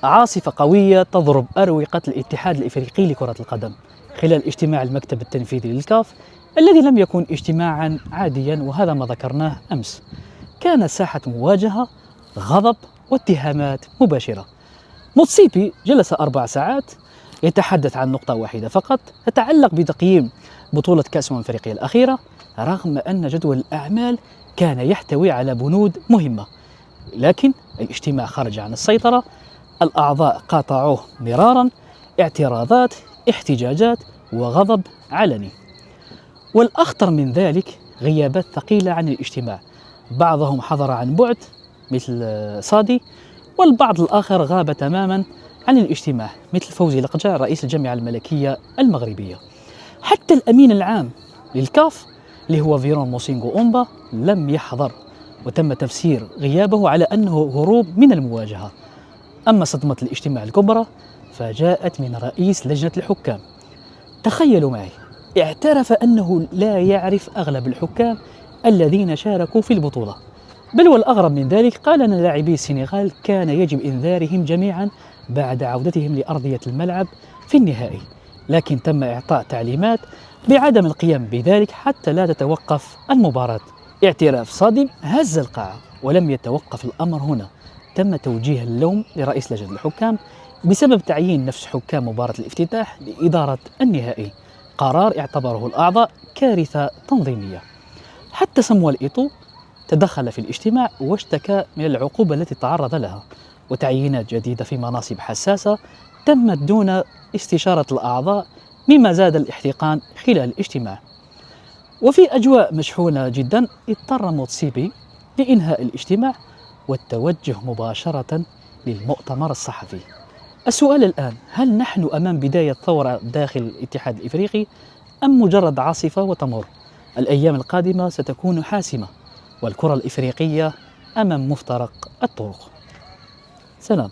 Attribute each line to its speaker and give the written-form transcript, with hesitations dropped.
Speaker 1: عاصفة قوية تضرب أروقة الاتحاد الإفريقي لكرة القدم خلال اجتماع المكتب التنفيذي للكاف الذي لم يكن اجتماعا عاديا، وهذا ما ذكرناه أمس. كان ساحة مواجهة، غضب واتهامات مباشرة. موتسيبي جلس 4 ساعات يتحدث عن نقطة واحدة فقط تتعلق بتقييم بطولة كأس أفريقيا الأخيرة، رغم أن جدول الأعمال كان يحتوي على بنود مهمة. لكن الاجتماع خرج عن السيطرة، الأعضاء قاطعوه مرارا، اعتراضات، احتجاجات وغضب علني. والأخطر من ذلك غيابات ثقيلة عن الاجتماع، بعضهم حضر عن بعد مثل صادي، والبعض الآخر غاب تماما عن الاجتماع مثل فوزي لقجع رئيس الجامعة الملكية المغربية. حتى الأمين العام للكاف اللي هو فيرون موسينغو أومبا لم يحضر، وتم تفسير غيابه على أنه هروب من المواجهة. أما صدمة الاجتماع الكبرى فجاءت من رئيس لجنة الحكام. تخيلوا معي، اعترف أنه لا يعرف أغلب الحكام الذين شاركوا في البطولة، بل والأغرب من ذلك قال أن لاعبي السنغال كان يجب إنذارهم جميعا بعد عودتهم لأرضية الملعب في النهائي، لكن تم إعطاء تعليمات بعدم القيام بذلك حتى لا تتوقف المباراة. اعتراف صادم هز القاعة، ولم يتوقف الأمر هنا. تم توجيه اللوم لرئيس لجنة الحكام بسبب تعيين نفس حكام مباراة الافتتاح لإدارة النهائي، قرار اعتبره الأعضاء كارثة تنظيمية. حتى صمويل إيتو تدخل في الاجتماع واشتكى من العقوبة التي تعرض لها، وتعيينات جديدة في مناصب حساسة تمت دون استشارة الأعضاء، مما زاد الاحتقان خلال الاجتماع. وفي أجواء مشحونة جدا اضطر موتسيبي لإنهاء الاجتماع والتوجه مباشرة للمؤتمر الصحفي. السؤال الآن، هل نحن أمام بداية ثورة داخل الاتحاد الإفريقي أم مجرد عاصفة وتمر؟ الأيام القادمة ستكون حاسمة، والكرة الإفريقية أمام مفترق الطرق. سلام.